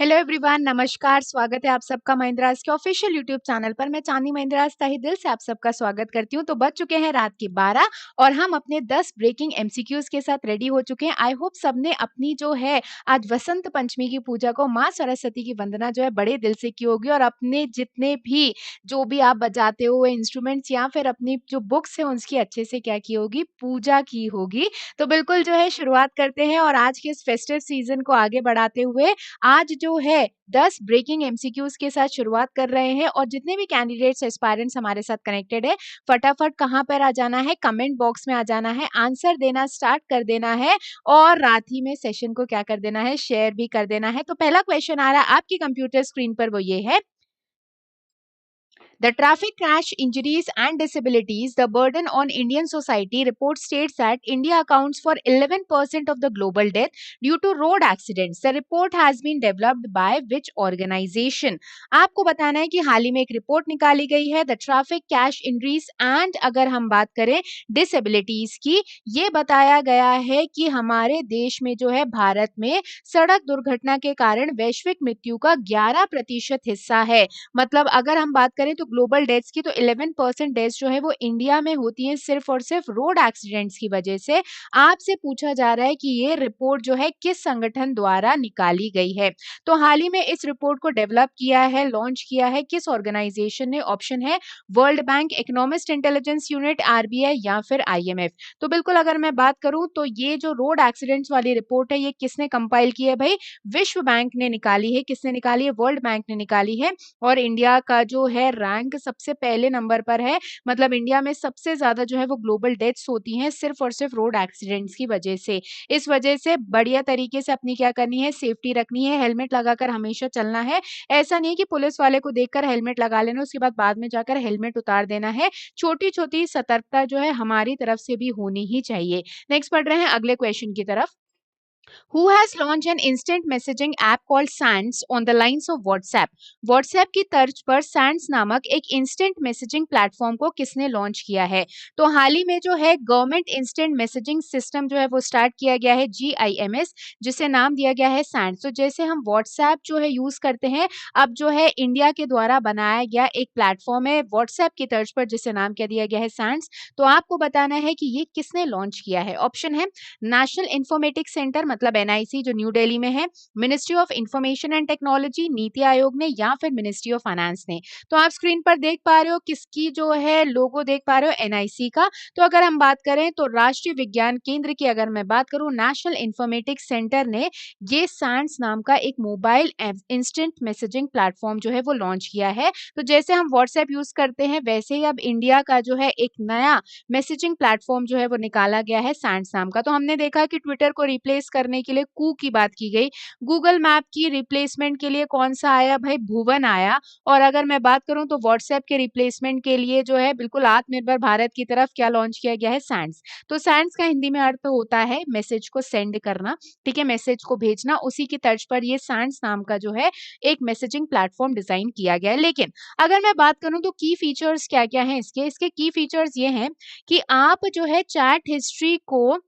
Hello everyone, नमस्कार। स्वागत है आप सबका महिंद्रास के ऑफिशियल यूट्यूब चैनल पर। मैं चांदी महिंद्रास तहे दिल से आप सबका स्वागत करती हूँ। तो बज चुके हैं रात के 12 और हम अपने 10 ब्रेकिंग एमसीक्यूज के साथ रेडी हो चुके हैं। आई होप सबने अपनी जो है आज वसंत पंचमी की पूजा को माँ सरस्वती की वंदना जो है बड़े दिल से की होगी और अपने जितने भी जो भी आप बजाते हो इंस्ट्रूमेंट्स या फिर अपनी जो बुक्स है उसकी अच्छे से क्या की होगी, पूजा की होगी। तो बिल्कुल जो है शुरुआत करते हैं और आज के इस फेस्टिव सीजन को आगे बढ़ाते हुए आज जो है 10 ब्रेकिंग एमसीक्यूज के साथ शुरुआत कर रहे हैं और जितने भी कैंडिडेट्स एस्पायरेंट्स हमारे साथ कनेक्टेड है, फटाफट कहाँ पर आ जाना है, कमेंट बॉक्स में आ जाना है, आंसर देना स्टार्ट कर देना है और रात ही में सेशन को क्या कर देना है, शेयर भी कर देना है। तो पहला क्वेश्चन आ रहा है आपकी कंप्यूटर स्क्रीन पर, वो ये है, the traffic crash injuries and disabilities, the burden on Indian society report states that India accounts for 11% of the global death due to road accidents. The report has been developed by which organization? आपको बताना है कि हाल ही में एक report निकाली गई है the traffic cash injuries and अगर हम बात करें डिसेबिलिटीज की, ये बताया गया है कि हमारे देश में जो है भारत में सड़क दुर्घटना के कारण वैश्विक मृत्यु का 11% हिस्सा है। मतलब अगर हम बात करें तो ग्लोबल डेथ्स की, तो 11% डेथ्स जो है वो इंडिया में होती है सिर्फ और सिर्फ रोड एक्सीडेंट्स की वजह से। आपसे पूछा जा रहा है कि ये रिपोर्ट जो है किस संगठन द्वारा निकाली गई है। तो हाल ही में इस रिपोर्ट को डेवलप किया है, लॉन्च किया है किस ऑर्गेनाइजेशन ने? ऑप्शन है world bank, economist intelligence unit, RBI या फिर आईएमएफ। तो बिल्कुल अगर मैं बात करूं तो ये जो रोड एक्सीडेंट्स वाली रिपोर्ट है ये किसने कंपाइल की है भाई? विश्व बैंक ने निकाली है। किसने निकाली है? वर्ल्ड बैंक ने निकाली है। और इंडिया का जो है रैंक सबसे पहले नंबर पर है। मतलब इंडिया में सबसे ज्यादा जो है वो ग्लोबल डेथ्स होती हैं सिर्फ और सिर्फ रोड एक्सीडेंट्स की वजह से। इस वजह से बढ़िया तरीके से अपनी क्या करनी है, सेफ्टी रखनी है, हेलमेट लगाकर हमेशा चलना है। ऐसा नहीं कि पुलिस वाले को देखकर हेलमेट लगा लेना उसके बाद में जाकर हेलमेट उतार देना है। छोटी छोटी सतर्कता जो है हमारी तरफ से भी होनी ही चाहिए। नेक्स्ट पढ़ रहे हैं अगले क्वेश्चन की तरफ। Who has launched an instant messaging app called Sands on the lines of WhatsApp? WhatsApp की तर्ज पर Sands नामक एक इंस्टेंट मैसेजिंग प्लेटफॉर्म को किसने लॉन्च किया है? तो हाल ही में जो है गवर्नमेंट इंस्टेंट मैसेजिंग सिस्टम जो है वो स्टार्ट किया गया है, GIMS, जिसे नाम दिया गया है Sands। तो जैसे हम WhatsApp जो है यूज करते हैं, अब जो है इंडिया के द्वारा बनाया गया एक प्लेटफॉर्म है WhatsApp की तर्ज पर जिसे नाम क्या दिया गया है, Sands। तो आपको बताना है कि ये किसने लॉन्च किया है। ऑप्शन है नेशनल इंफॉर्मेटिक्स सेंटर मतलब एनआईसी जो न्यू दिल्ली में है, ministry of information and technology, NITI Aayog ने, या फिर मिनिस्ट्री ऑफ फाइनेंस ने। तो आप स्क्रीन पर देख पा रहे हो किसकी जो है लोगो देख पा रहे हो, एनआईसी का। तो अगर हम बात करें तो राष्ट्रीय विज्ञान केंद्र की अगर मैं बात करूं, नेशनल इंफॉर्मेटिक्स सेंटर ने ये सैंड्स नाम का एक मोबाइल इंस्टेंट मैसेजिंग प्लेटफॉर्म जो है वो लॉन्च किया है। तो जैसे हम व्हाट्सएप यूज करते हैं वैसे ही अब इंडिया का जो है एक नया मैसेजिंग प्लेटफॉर्म जो है वो निकाला गया है सैंड्स नाम का। तो हमने देखा कि ट्विटर को रिप्लेस करने के लिए कू की बात की गई, गूगल मैप की रिप्लेसमेंट के लिए कौन सा आया भाई? भुवन आया। और अगर मैं बात करूं तो व्हाट्सएप के रिप्लेसमेंट के लिए जो है बिल्कुल आत्मनिर्भर भारत की तरफ क्या लॉन्च किया गया है? सैंड्स। तो सैंड्स का हिंदी में अर्थ होता है मैसेज को सेंड करना, ठीक है, मैसेज को भेजना। उसी की तर्ज पर ये सैंड्स नाम का जो है एक मैसेजिंग प्लेटफॉर्म डिजाइन किया गया है। लेकिन अगर मैं बात करूं तो की फीचर्स क्या क्या हैं इसके? इसके की फीचर्स ये हैं कि आप जो है चैट हिस्ट्री को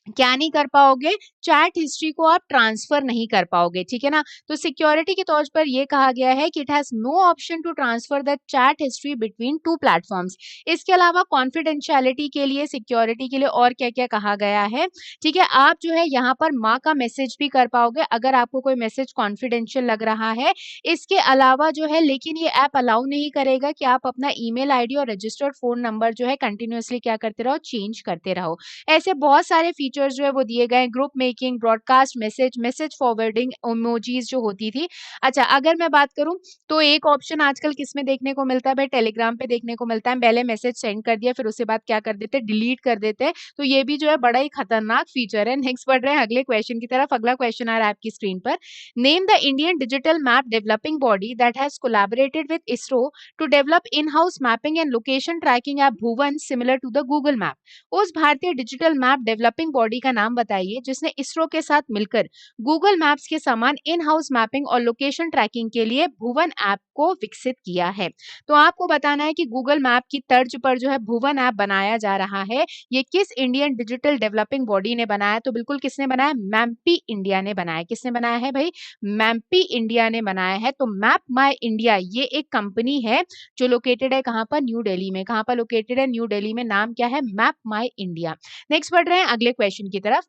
क्या नहीं कर पाओगे, चैट हिस्ट्री को आप ट्रांसफर नहीं कर पाओगे, ठीक है ना। तो सिक्योरिटी के तौर पर यह कहा गया है कि it has no option to transfer the chat history between two platforms. इसके अलावा कॉन्फिडेंशियलिटी के लिए, सिक्योरिटी के लिए और क्या क्या कहा गया है, ठीक है। आप जो है यहाँ पर माँ का मैसेज भी कर पाओगे अगर आपको कोई मैसेज कॉन्फिडेंशियल लग रहा है। इसके अलावा जो है लेकिन ये ऐप अलाउ नहीं करेगा कि आप अपना ईमेल आईडी और रजिस्टर्ड फोन नंबर जो है कंटिन्यूअसली क्या करते रहो, चेंज करते रहो। ऐसे बहुत सारे फीचर्स जो है वो दिए गए, group making, broadcast message, message forwarding, emojis जो होती थी। अच्छा अगर मैं बात करूं तो एक ऑप्शन आजकल किसमें देखने को मिलता है भाई? टेलीग्राम पे देखने को मिलता है। पहले मैसेज सेंड कर दिया फिर उसके बाद क्या कर देते हैं, डिलीट कर देते हैं। तो ये भी जो है बड़ा ही खतरनाक फीचर है। नेक्स्ट बढ़ रहे हैं अगले क्वेश्चन की तरफ। अगला क्वेश्चन आ रहा है आपकी स्क्रीन पर। Name the Indian digital map developing body that has collaborated with ISRO to develop in house mapping and location tracking app Bhuvan similar to the Google map. उस भारतीय digital map developing body body का नाम बताइए जिसने इसरो के साथ मिलकर गूगल मैप्स के समान इन हाउस मैपिंग और लोकेशन ट्रैकिंग के लिए भुवन ऐप को विकसित किया है। तो आपको बताना है कि गूगल मैप की तर्ज पर जो है भुवन ऐप बनाया जा रहा है। ये किस इंडियन डिजिटल डेवलपिंग बॉडी ने बनाया? तो बिल्कुल किसने बनाया? मैम्पी इंडिया ने बनाया। किसने बनाया है भाई? मैम्पी इंडिया ने बनाया है। तो मैप माई इंडिया ये एक कंपनी है जो लोकेटेड है कहाँ पर? न्यू दिल्ली में। कहाँ पर लोकेटेड है? न्यू दिल्ली में। नाम क्या है? मैप माई इंडिया। नेक्स्ट बढ़ रहे हैं अगले क्वेश्चन की तरफ।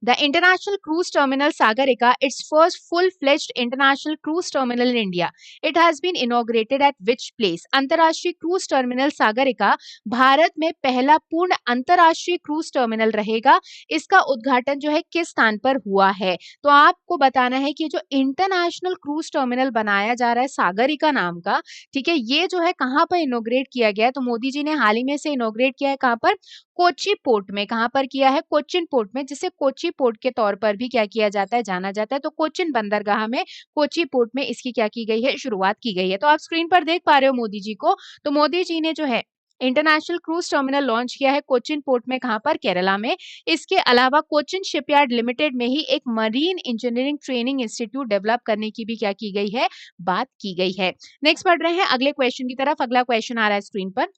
The International Cruise Terminal Sagarika, its first full-fledged international cruise terminal in India. It has been inaugurated at which place? अंतर्राष्ट्रीय क्रूज टर्मिनल सागरिका भारत में पहला पूर्ण अंतर्राष्ट्रीय क्रूज टर्मिनल रहेगा। इसका उद्घाटन जो है किस स्थान पर हुआ है? तो आपको बताना है कि जो इंटरनेशनल क्रूज टर्मिनल बनाया जा रहा है सागरिका नाम का, ठीक है, ये जो है कहाँ पर इनोग्रेट किया गया है? तो मोदी जी ने हाल ही में से इनोग्रेट किया है कहाँ पर? कोच्चि पोर्ट में। कहाँ पर किया है? कोचिन पोर्ट में, जिसे कोच्चि पोर्ट के तौर पर भी क्या किया जाता है? जाना जाता है। तो कोचिन बंदरगाह में कोच्चि पोर्ट में इसकी क्या की गई है? शुरुआत की गई है। तो आप स्क्रीन पर देख पा रहे हो मोदी जी को। तो मोदी जी ने जो है इंटरनेशनल क्रूज टर्मिनल लॉन्च किया है कोचिन पोर्ट में। कहाँ पर? केरला में। इसके अलावा कोचिन शिपयार्ड लिमिटेड में ही एक marine engineering training institute develop करने की भी क्या की गई है? बात की गई है। नेक्स्ट बढ़ रहे हैं अगले क्वेश्चन की तरफ। अगला क्वेश्चन आ रहा है स्क्रीन पर।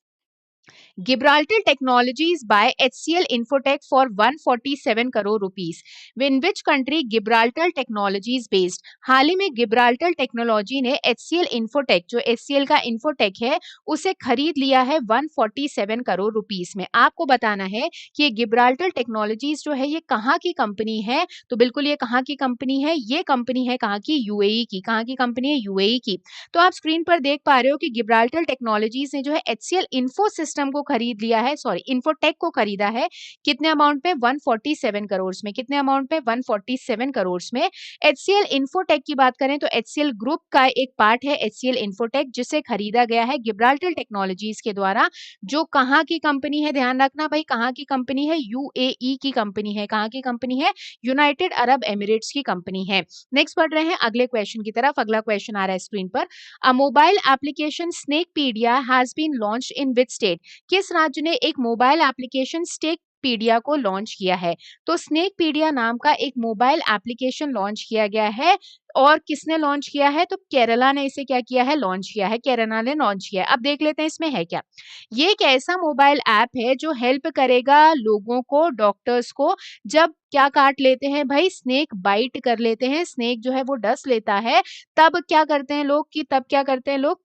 Gibraltar Technologies buy HCL Infotech for 147 crore rupees. In which country Gibraltar Technologies based? हाल ही में Gibraltar Technology ने HCL Infotech, जो HCL का Infotech है, उसे खरीद लिया है 147 करोड़ रुपीस में। आपको बताना है कि ये Gibraltar Technologies जो है ये कहाँ की कंपनी है? तो बिल्कुल ये कहाँ की कंपनी है? ये कंपनी है कहाँ की? यूएई की। कहाँ की कंपनी है? यूएई की। तो आप स्क्रीन पर देख पा रहे हो कि Gibraltar Technologies ने जो है HCL Info System को खरीद लिया है, सॉरी इन्फोटेक को खरीदा है। कितने अमाउंट पे? 147 करोड़ में। कितने अमाउंट पे? 147 करोड़ में। HCL इन्फोटेक की बात करें तो HCL ग्रुप का एक पार्ट है HCL इन्फोटेक, जिसे खरीदा गया है गिब्राल्टर टेक्नोलॉजीज के द्वारा। जो कहाँ की कंपनी है? ध्यान रखना भाई, कहाँ की कंपनी है? यूएई की कंपनी है। कहाँ की कंपनी है? यूनाइटेड अरब एमिरेट्स की कंपनी है। नेक्स्ट पढ़ रहे हैं अगले क्वेश्चन की तरफ। अगला क्वेश्चन आ रहा है स्क्रीन पर। A mobile application Snakepedia has been launched in which state? किस राज्य ने एक मोबाइल एप्लीकेशन स्नेकपीडिया को लॉन्च किया है? तो स्नेकपीडिया नाम का एक मोबाइल एप्लीकेशन लॉन्च किया गया है। और किसने लॉन्च किया है? तो केरला ने इसे क्या किया है? लॉन्च किया है। केरला ने लॉन्च किया है। अब देख लेते हैं इसमें है क्या। ये एक ऐसा मोबाइल ऐप है जो हेल्प करेगा लोगों को, डॉक्टर्स को, जब क्या काट लेते हैं भाई? स्नेक बाइट कर लेते हैं, स्नेक जो है वो डस लेता है, तब क्या करते हैं लोग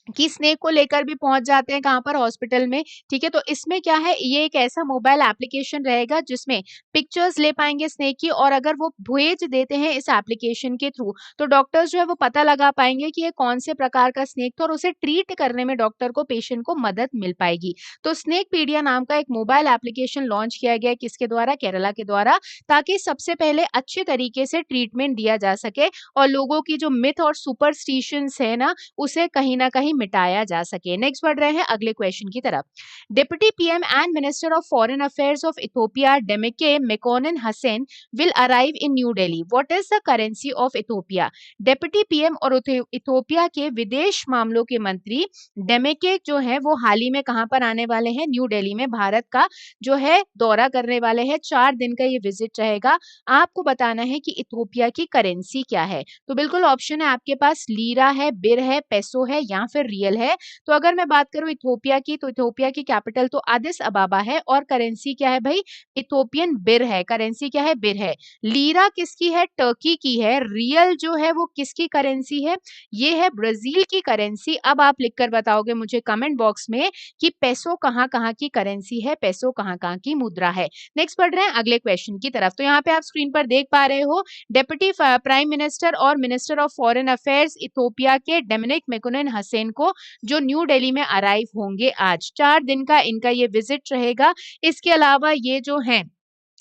कि स्नेक को लेकर भी पहुंच जाते हैं कहाँ पर? हॉस्पिटल में। ठीक है, तो इसमें क्या है, ये एक ऐसा मोबाइल एप्लीकेशन रहेगा जिसमें पिक्चर्स ले पाएंगे स्नेक की, और अगर वो भेज देते हैं इस एप्लीकेशन के थ्रू तो डॉक्टर्स जो है वो पता लगा पाएंगे कि ये कौन से प्रकार का स्नेक था, और उसे ट्रीट करने में डॉक्टर को, पेशेंट को मदद मिल पाएगी। तो स्नेकपीडिया नाम का एक मोबाइल एप्लीकेशन लॉन्च किया गया, किसके द्वारा? केरला के द्वारा, ताकि सबसे पहले अच्छे तरीके से ट्रीटमेंट दिया जा सके और लोगों की जो मिथ और सुपरस्टिशंस है ना, उसे कहीं ना कहीं मिटाया जा सके। नेक्स्ट बढ़ रहे हैं अगले क्वेश्चन की तरफ। Deputy PM and minister of foreign affairs of Ethiopia Demeke Mekonnen Hassen will arrive in New Delhi. What is the currency of Ethiopia? Deputy PM और इथियोपिया के विदेश मामलों के मंत्री डेमेके जो है वो हाल ही में कहां पर आने वाले हैं? न्यू दिल्ली में भारत का जो है दौरा करने वाले हैं। 4 दिन का ये विजिट रहेगा। आपको बताना है कि इथियोपिया की करेंसी क्या है। तो बिल्कुल ऑप्शन है आपके पास, लीरा है, बिर है, पेसो है, या फिर रियल है। तो अगर मैं बात करूं इथियोपिया की, तो इथियोपिया की कैपिटल तो आदिस अबाबा है, और करेंसी क्या है भाई? इथियोपियन बिर है। करेंसी क्या है? बिर है। लीरा किसकी है? टर्की की है। रियल जो है वो किसकी करेंसी है? ये है ब्राजील की करेंसी। अब आप लिखकर बताओगे मुझे कमेंट बॉक्स में कि पेसो कहाँ कहाँ की करेंसी है, पेसो कहाँ कहाँ की मुद्रा है। नेक्स्ट पढ़ रहे हैं अगले क्वेश्चन की तरफ। तो यहाँ पे आप स्क्रीन पर देख पा रहे हो डेप्यूटी प्राइम मिनिस्टर और minister of foreign affairs Ethiopia के डोमिनिक मेकोनन हसन को, जो न्यू दिल्ली में अराइव होंगे आज। 4 दिन का इनका ये विजिट रहेगा। इसके अलावा ये जो है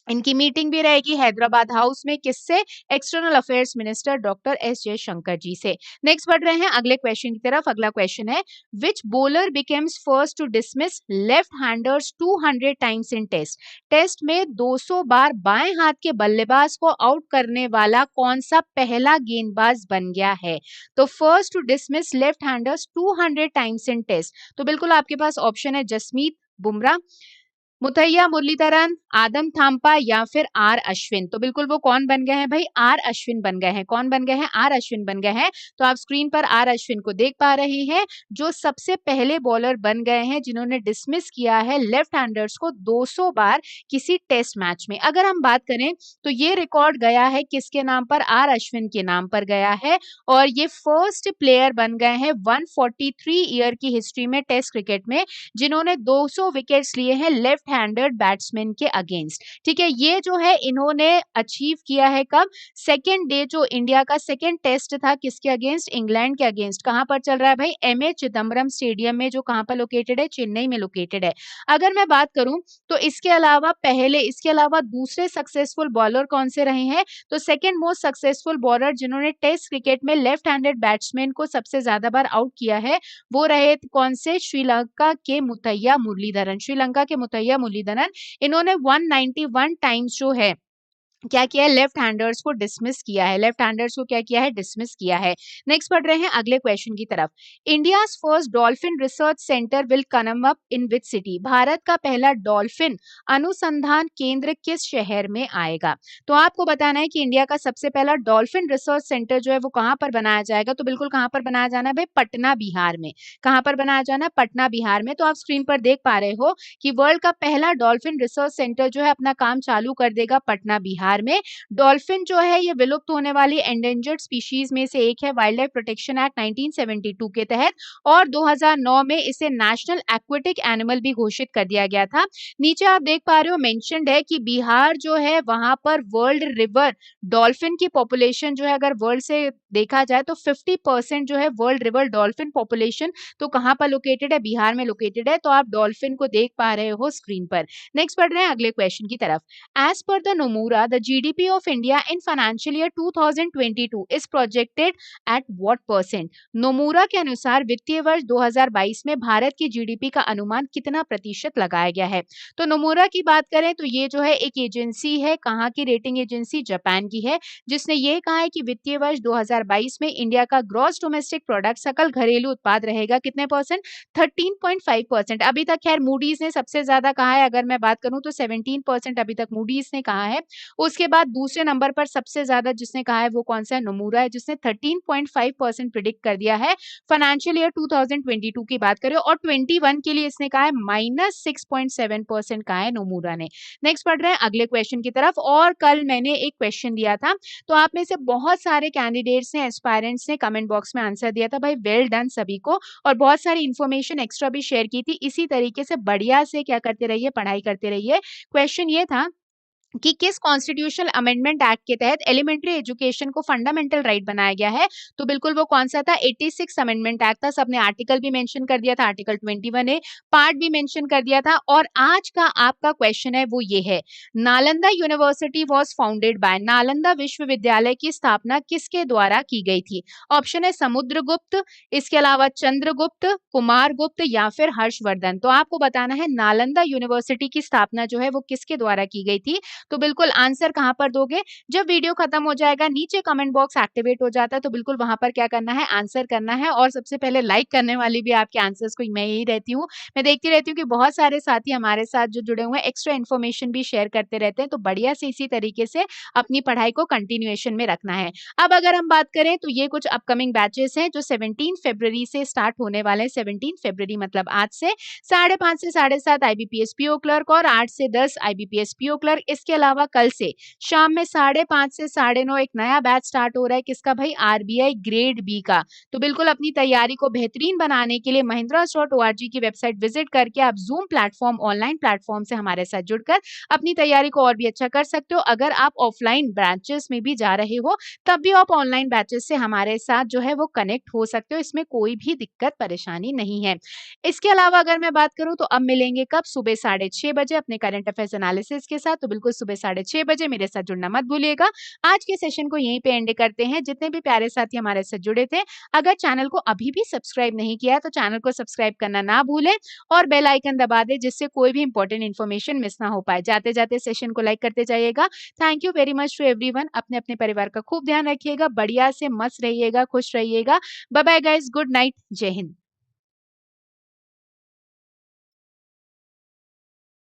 इनकी मीटिंग भी रहेगी हैदराबाद हाउस में, किससे? External affairs minister doctor S Jaishankar ji से। नेक्स्ट बढ़ रहे हैं अगले क्वेश्चन की तरफ। अगला क्वेश्चन है, which bowler becomes first to dismiss left handers 200 times in test? Test में 200 बार बाएं हाथ के बल्लेबाज को आउट करने वाला कौन सा पहला गेंदबाज बन गया है? तो first to dismiss left handers 200 times in test, तो बिल्कुल आपके पास ऑप्शन है जसमीत बुमराह, मुथैया मुरलीधरन, आदम थाम्पा या फिर आर अश्विन। तो बिल्कुल वो कौन बन गए हैं भाई, आर अश्विन बन गए हैं। कौन बन गए हैं, आर अश्विन बन गए हैं। तो आप स्क्रीन पर आर अश्विन को देख पा रहे हैं, जो सबसे पहले बॉलर बन गए हैं जिन्होंने डिसमिस किया है लेफ्ट हैंडर्स को 200 बार किसी टेस्ट मैच में। अगर हम बात करें तो ये रिकॉर्ड गया है किसके नाम पर, आर अश्विन के नाम पर गया है, और ये फर्स्ट प्लेयर बन गए हैं 143 ईयर की हिस्ट्री में टेस्ट क्रिकेट में जिन्होंने 200 विकेट्स लिए हैं लेफ्ट हैंडेड बैट्समैन के अगेंस्ट। ठीक है, ये जो है इन्होंने अचीव किया है कब, सेकेंड डे जो इंडिया का सेकेंड टेस्ट था किसके अगेंस्ट, इंग्लैंड के अगेंस्ट। कहां पर चल रहा है भाई, एमए चिदम्बरम स्टेडियम में, जो कहां पर लोकेटेड है, चेन्नई में लोकेटेड है। अगर मैं बात करूं तो इसके अलावा दूसरे सक्सेसफुल बॉलर कौन से रहे हैं, तो सेकेंड मोस्ट सक्सेसफुल बॉलर जिन्होंने टेस्ट क्रिकेट में लेफ्ट हैंडेड बैट्समैन को सबसे ज्यादा बार आउट किया है वो रहे कौन से, श्रीलंका के मुथैया मुरलीधरन। श्रीलंका के मुथैया मुरलीधरन, इन्होंने 191 टाइम्स जो है क्या किया है, लेफ्ट हैंडर्स को डिसमिस किया है, लेफ्ट हैंडर्स को क्या किया है, डिसमिस किया है। नेक्स्ट पढ़ रहे हैं अगले क्वेश्चन की तरफ। India's first dolphin research centre will come up in which city. Bharat का पहला डॉल्फिन अनुसंधान केंद्र किस शहर में आएगा। तो आपको बताना है कि इंडिया का सबसे पहला डॉल्फिन रिसर्च सेंटर जो है वो कहां पर बनाया जाएगा। तो बिल्कुल कहां पर बनाया जाना है भाई, पटना बिहार में। कहां पर बनाया जाना है, पटना बिहार में। तो आप स्क्रीन पर देख पा रहे हो कि वर्ल्ड का पहला डॉल्फिन रिसर्च सेंटर जो है अपना काम चालू कर देगा पटना बिहार में। डॉल्फिन जो है ये विलुप्त होने वाली एंडेंजर्ड स्पीशीज में से एक है वाइल्ड लाइफ प्रोटेक्शन एक्ट 1972 के तहत, और 2009 में इसे नेशनल एक्वेटिक एनिमल भी घोषित कर दिया गया था। नीचे आप देख पा रहे हो मेंशन्ड है कि बिहार जो है वहां पर वर्ल्ड रिवर डॉल्फिन की पॉपुलेशन जो है, अगर वर्ल्ड से देखा जाए तो 50% जो है वर्ल्ड रिवर डॉल्फिन पॉपुलेशन तो कहां पर लोकेटेड है, बिहार में लोकेटेड है। तो आप डॉल्फिन को देख पा रहे हो स्क्रीन पर। नेक्स्ट पढ़ रहे हैं अगले क्वेश्चन की तरफ। As per the Nomura, the GDP of India in financial year 2022 is projected at what percent? नोमूरा के अनुसार वित्तीय वर्ष 2022 में भारत की जीडीपी का अनुमान कितना प्रतिशत लगाया गया है। तो नोमूरा की बात करें तो ये जो है एक एजेंसी है, कहाँ की रेटिंग एजेंसी, जापान की है, जिसने ये कहा है कि वित्तीय वर्ष 2022 में इंडिया का ग्रॉस डोमेस्टिक प्रोडक्ट सकल घरेलू उत्पाद रहेगा कितने परसेंट, 13.5%। अभी तक खैर मूडीज ने सबसे ज्यादा कहा है, अगर मैं बात करूं तो 17% अभी तक मूडीज ने कहा है। उसके बाद दूसरे नंबर पर सबसे ज्यादा जिसने कहा है वो कौन सा है, नोमूरा है, जिसने 13.5% प्रिडिक्ट कर दिया है फाइनेंशियल ईयर 2022 की बात करें, और 21 के लिए इसने कहा है -6.7% कहा है नोमूरा ने। नेक्स्ट पढ़ रहे हैं अगले क्वेश्चन की तरफ। और कल मैंने एक क्वेश्चन दिया था, तो आप में से बहुत सारे कैंडिडेट्स ने, एस्पायरेंट्स ने कमेंट बॉक्स में आंसर दिया था भाई, वेल डन सभी को, और बहुत सारी इन्फॉर्मेशन एक्स्ट्रा भी शेयर की थी। इसी तरीके से बढ़िया से क्या करते रहिए, पढ़ाई करते रहिए। क्वेश्चन ये था कि किस कॉन्स्टिट्यूशनल अमेंडमेंट एक्ट के तहत एलिमेंट्री एजुकेशन को फंडामेंटल राइट बनाया गया है। तो बिल्कुल वो कौन सा था, 86 अमेंडमेंट एक्ट था। सबने आर्टिकल भी मेंशन कर दिया था, आर्टिकल 21A, पार्ट भी मेंशन कर दिया था। और आज का आपका क्वेश्चन है वो ये है, Nalanda university was founded by, Nalanda विश्वविद्यालय की स्थापना किसके द्वारा की गई थी। ऑप्शन है समुद्रगुप्त, इसके अलावा चंद्रगुप्त, कुमारगुप्त या फिर हर्षवर्धन। तो आपको बताना है नालंदा यूनिवर्सिटी की स्थापना जो है वो किसके द्वारा की गई थी। तो बिल्कुल आंसर कहां पर दोगे, जब वीडियो खत्म हो जाएगा नीचे कमेंट बॉक्स एक्टिवेट हो जाता है, तो बिल्कुल वहां पर क्या करना है, आंसर करना है। और सबसे पहले लाइक करने वाली भी आपके आंसर्स को मैं यही रहती हूँ। मैं देखती रहती हूँ कि बहुत सारे साथी हमारे साथ जो जुड़े हुए हैं एक्स्ट्रा इन्फॉर्मेशन भी शेयर करते रहते हैं, तो बढ़िया से इसी तरीके से अपनी पढ़ाई को कंटिन्यूएशन में रखना है। अब अगर हम बात करें तो ये कुछ अपकमिंग बैचेस हैं जो 17 फरवरी से स्टार्ट होने वाले हैं। 17 फरवरी मतलब आज से 5:30 से 7:30 IBPS PO क्लर्क और 8 से 10 IBPS PO क्लर्क। इसके अलावा कल से शाम में 5:30 से 9:30 एक नया बैच स्टार्ट हो रहा है, किसका भाई, RBI ग्रेड बी का। तो बिल्कुल अपनी तैयारी को बेहतरीन बनाने के लिए mahindras.org की वेबसाइट विजिट करके आप जूम प्लेटफॉर्म, ऑनलाइन प्लेटफॉर्म से हमारे साथ जुड़कर अपनी तैयारी को और भी अच्छा कर सकते हो। अगर आप ऑफलाइन ब्रांचेस में भी जा रहे हो तब भी आप ऑनलाइन बैचेस से हमारे साथ जो है वो कनेक्ट हो सकते हो, इसमें कोई भी दिक्कत परेशानी नहीं है। इसके अलावा अगर मैं बात करूं तो अब मिलेंगे कब, सुबह 6:30 बजे अपने करंट अफेयर्स एनालिसिस के साथ। तो बिल्कुल सुबह 6:30 बजे मेरे साथ जुड़ना मत भूलिएगा। आज के सेशन को यहीं पे एंड करते हैं। जितने भी प्यारे साथी हमारे साथ जुड़े थे, अगर चैनल को अभी भी सब्सक्राइब नहीं किया है तो चैनल को सब्सक्राइब करना ना भूलें और बेल आइकन दबा दें, जिससे कोई भी इंपॉर्टेंट इन्फॉर्मेशन मिस ना हो पाए। जाते जाते सेशन को लाइक करते जाइएगा। Thank you very much to everyone. अपने अपने परिवार का खूब ध्यान रखिएगा, बढ़िया से मस्त रहिएगा, खुश रहिएगा। Bye bye guys, good night, जय हिंद।